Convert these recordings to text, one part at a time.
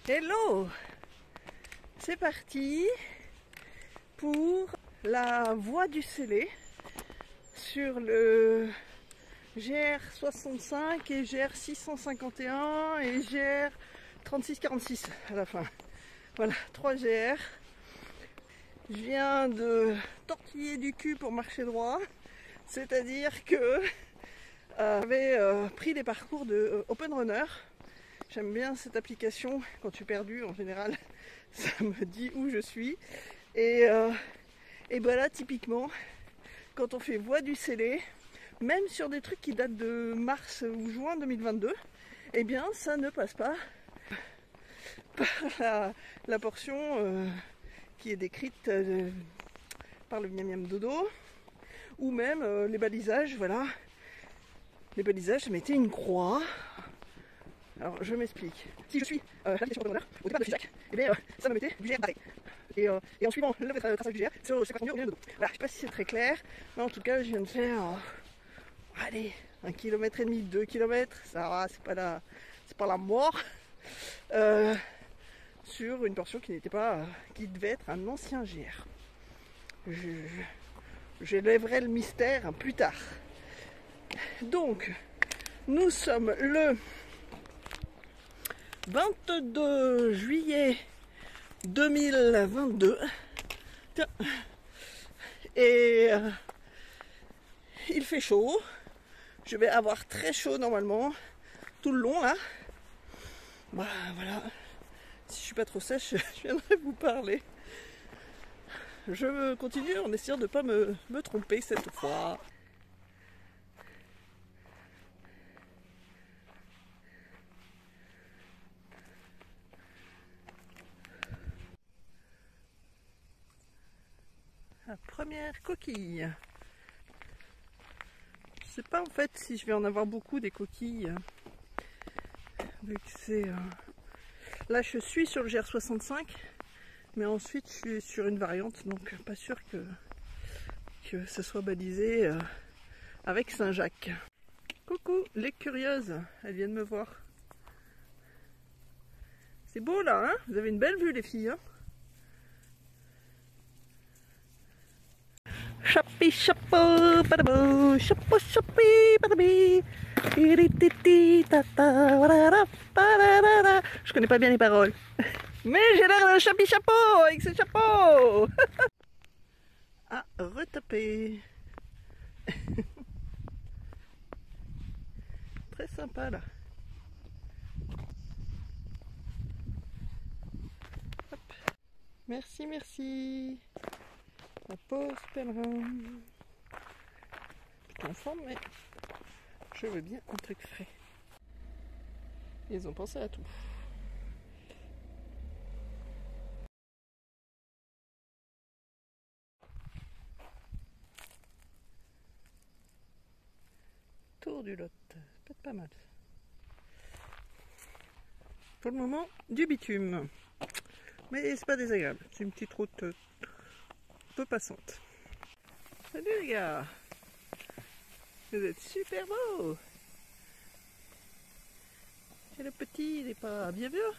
Hello! C'est parti pour la voie du Célé sur le GR65 et GR651 et GR3646 à la fin. Voilà, 3 GR. Je viens de tortiller du cul pour marcher droit, c'est-à-dire que j'avais pris des parcours de Open Runner. J'aime bien cette application. Quand je suis perdue, en général, ça me dit où je suis. Et ben là, typiquement, quand on fait voie du Célé, même sur des trucs qui datent de mars ou juin 2022, eh bien, ça ne passe pas par la portion qui est décrite par le Miam Miam Dodo, ou même les balisages, voilà. Les balisages, ça mettait une croix. Alors, je m'explique. Si je suis l'application Open Runner, au départ de Figeac, eh bien, ça me mettait du GR d'arrêt. Et en suivant le traçage du GR, ça correspondait au Miam Dodo. Voilà, je sais pas si c'est très clair, mais en tout cas, je viens de faire, allez, 1,5 km, 2 km, ça va, c'est pas la mort, sur une portion qui n'était pas, qui devait être un ancien GR. Je lèverai le mystère plus tard. Donc, nous sommes le 22 juillet 2022. Tiens. Et il fait chaud. Je vais avoir très chaud normalement tout le long là. Bah voilà. Si je suis pas trop sèche, je viendrai vous parler. Je continue en essayant de ne pas me tromper cette fois. La première coquille. Je sais pas en fait si je vais en avoir beaucoup des coquilles. Vu que c'est... Là je suis sur le GR65, mais ensuite je suis sur une variante, donc pas sûr que ça soit balisé avec Saint-Jacques. Coucou les curieuses, elles viennent me voir. C'est beau là, hein? Vous avez une belle vue les filles, hein? Chapi chapeau, padabou, chapeau chapi, padabi, irititi tata, warara, parara. Je connais pas bien les paroles, mais j'ai l'air d'un chapi chapeau avec ce chapeau. À retaper. Très sympa là. Hop. Merci, merci. La pause pèlerin. Plutôt en forme, mais je veux bien un truc frais. Ils ont pensé à tout. Tour du Lot, peut-être pas mal. Pour le moment, du bitume. Mais c'est pas désagréable, c'est une petite route peu passante. Salut les gars! Vous êtes super beaux! Et le petit, il est pas bien vieux?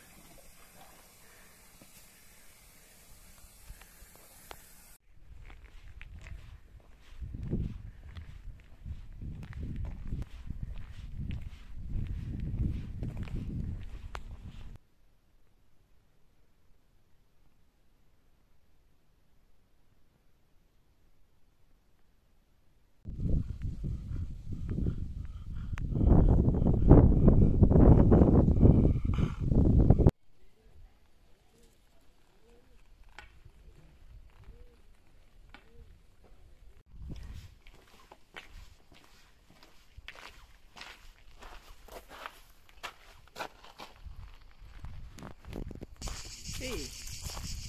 Hey,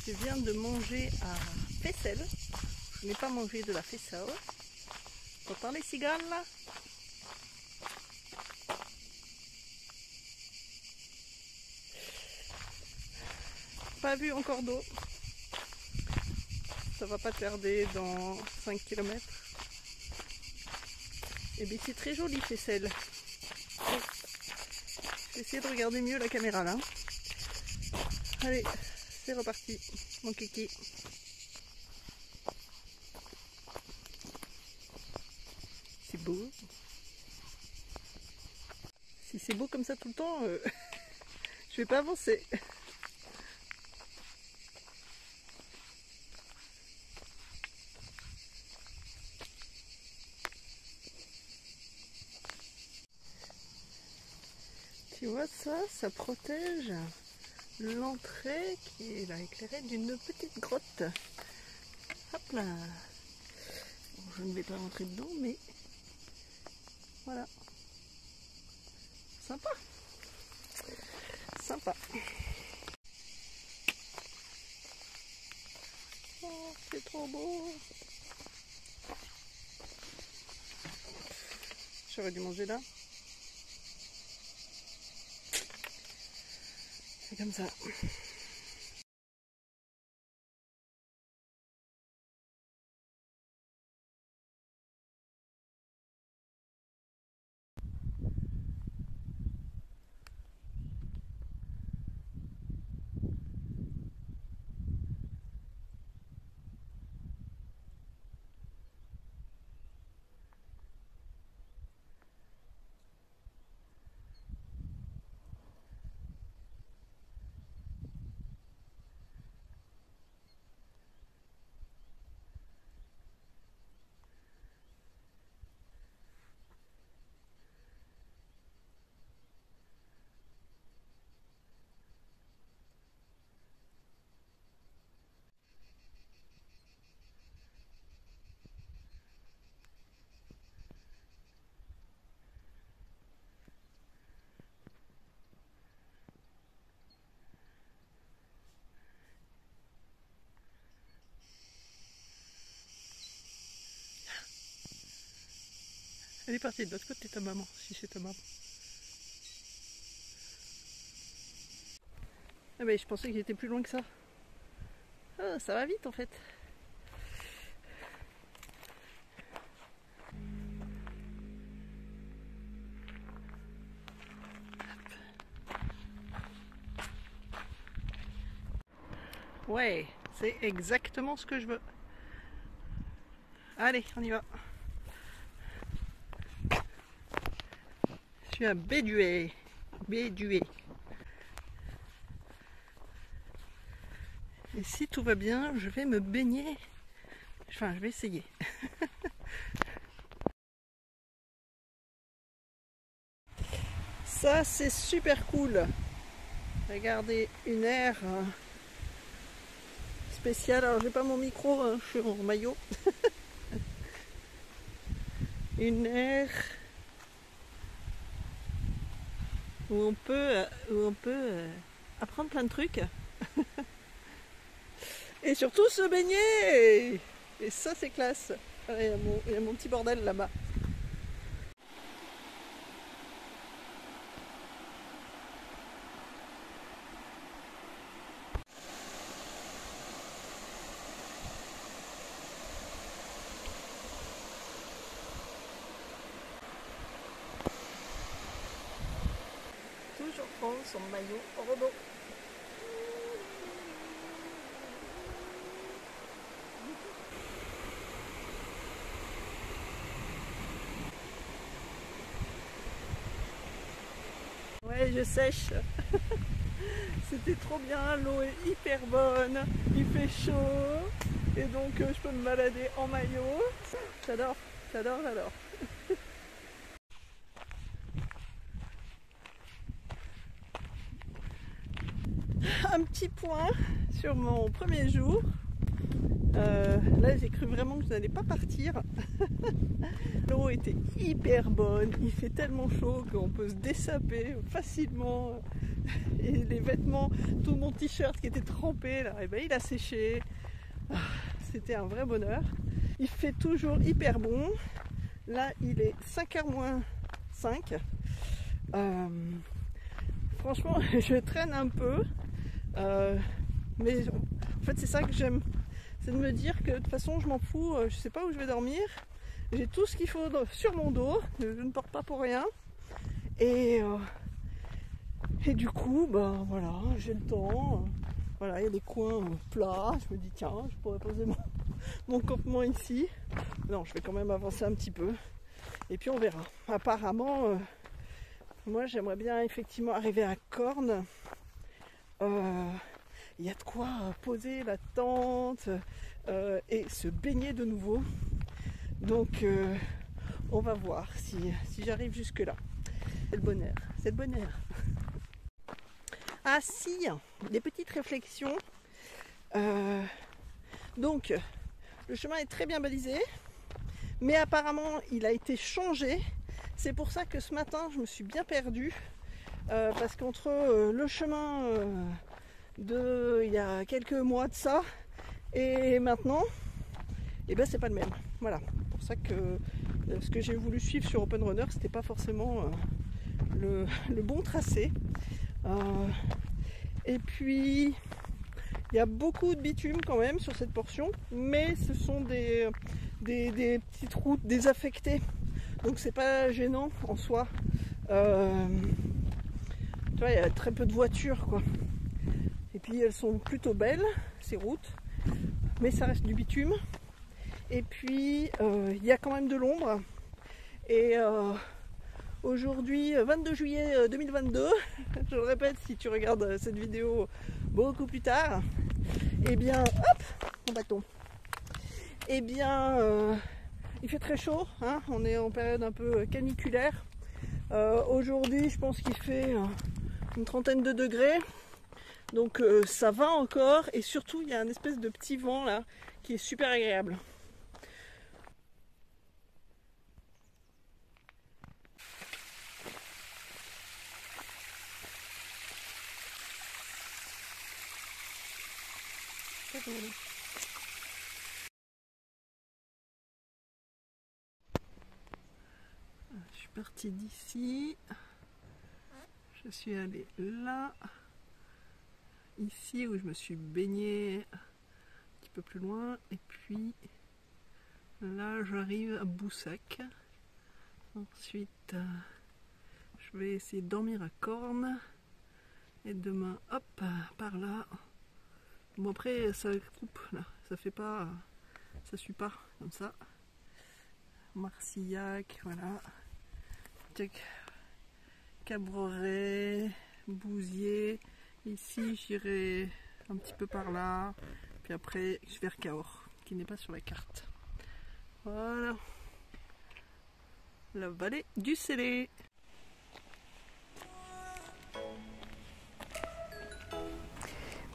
je viens de manger à Fessel. Je n'ai pas mangé de la faisselle. T'entends les cigales là? Pas vu encore d'eau. Ça va pas tarder dans 5 km. Et bien c'est très joli Fessel. Je vais essayer de regarder mieux la caméra là. allez, c'est reparti, mon kiki. C'est beau. Si c'est beau comme ça tout le temps, je vais pas avancer. Tu vois ça, ça protège l'entrée qui est là éclairée d'une petite grotte. Hop là. Bon, je ne vais pas rentrer dedans, mais voilà. Sympa. Sympa. Oh, c'est trop beau. J'aurais dû manger là. C'est comme ça. Elle est partie de l'autre côté, ta maman, si c'est ta maman. Ah ben, je pensais qu'il était plus loin que ça. Oh, ça va vite en fait. Ouais, c'est exactement ce que je veux. Allez, on y va. Je suis à Béduet. Béduet. Et si tout va bien, je vais me baigner. Enfin, je vais essayer. Ça, c'est super cool. Regardez, une aire spéciale. Alors, j'ai pas mon micro, hein, je suis en maillot. Une aire où on peut apprendre plein de trucs. Et surtout se baigner. Et ça, c'est classe. Il y a mon petit bordel là-bas. Toujours prendre son maillot robot. Ouais, je sèche. C'était trop bien, l'eau est hyper bonne, il fait chaud et donc je peux me balader en maillot. J'adore, j'adore, j'adore. Un petit point sur mon premier jour. Là j'ai cru vraiment que je n'allais pas partir. L'eau était hyper bonne, il fait tellement chaud qu'on peut se dessaper facilement. Et les vêtements, tout mon t-shirt qui était trempé là, et ben il a séché. C'était un vrai bonheur. Il fait toujours hyper bon. Là il est 5h moins 5. Franchement je traîne un peu. Mais en fait c'est ça que j'aime. C'est de me dire que de toute façon je m'en fous, je sais pas où je vais dormir. J'ai tout ce qu'il faut sur mon dos, je ne porte pas pour rien. Et du coup, bah voilà, j'ai le temps. Voilà, il y a des coins plats. Je me dis tiens, je pourrais poser mon campement ici. Non, je vais quand même avancer un petit peu. Et puis on verra. Apparemment, moi j'aimerais bien effectivement arriver à Corne. Il y a de quoi poser la tente et se baigner de nouveau. Donc on va voir si j'arrive jusque là. C'est le bonheur, c'est le bonheur. Ah si, des petites réflexions. Donc le chemin est très bien balisé, mais apparemment il a été changé. C'est pour ça que ce matin je me suis bien perdue, parce qu'entre le chemin il y a quelques mois de ça et maintenant, et ben c'est pas le même. Voilà, c'est pour ça que ce que j'ai voulu suivre sur Open Runner, c'était pas forcément le bon tracé. Et puis il y a beaucoup de bitume quand même sur cette portion, mais ce sont des petites routes désaffectées, donc c'est pas gênant en soi. Tu vois, il y a très peu de voitures quoi. Et puis elles sont plutôt belles ces routes, mais ça reste du bitume. Et puis il y a quand même de l'ombre. Et aujourd'hui, 22 juillet 2022, je le répète si tu regardes cette vidéo beaucoup plus tard, et bien, hop, mon bâton. Et bien, il fait très chaud, hein, on est en période un peu caniculaire. Aujourd'hui, je pense qu'il fait une trentaine de degrés, donc ça va encore, et surtout, il y a un espèce de petit vent là qui est super agréable. Je suis partie d'ici, je suis allée là, ici où je me suis baignée un petit peu plus loin, et puis là j'arrive à Boussac. Ensuite je vais essayer de dormir à Corne, et demain hop par là. Bon après ça coupe là, ça fait pas, ça suit pas comme ça. Marcillac, voilà. Cabreret, Bousier. Ici j'irai un petit peu par là, puis après je vais vers Cahors, qui n'est pas sur la carte. Voilà, la vallée du Célé.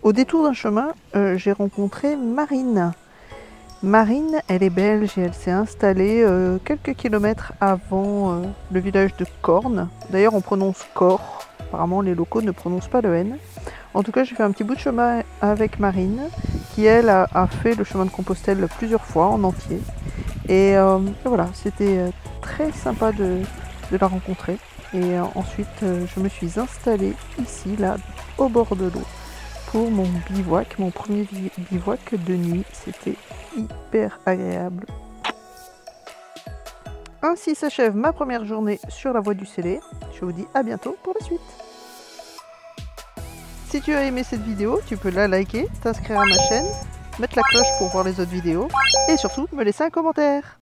Au détour d'un chemin, j'ai rencontré Marine. Marine, elle est belge et elle s'est installée quelques kilomètres avant le village de Corne. D'ailleurs, on prononce Cor. Apparemment, les locaux ne prononcent pas le N. En tout cas, j'ai fait un petit bout de chemin avec Marine, qui elle a fait le chemin de Compostelle plusieurs fois en entier. Et voilà, c'était très sympa de la rencontrer. Et ensuite, je me suis installée ici, là, au bord de l'eau, pour mon bivouac, mon premier bivouac de nuit. C'était hyper agréable. Ainsi s'achève ma première journée sur la voie du Célé. Je vous dis à bientôt pour la suite. Si tu as aimé cette vidéo, tu peux la liker, t'inscrire à ma chaîne, mettre la cloche pour voir les autres vidéos et surtout me laisser un commentaire.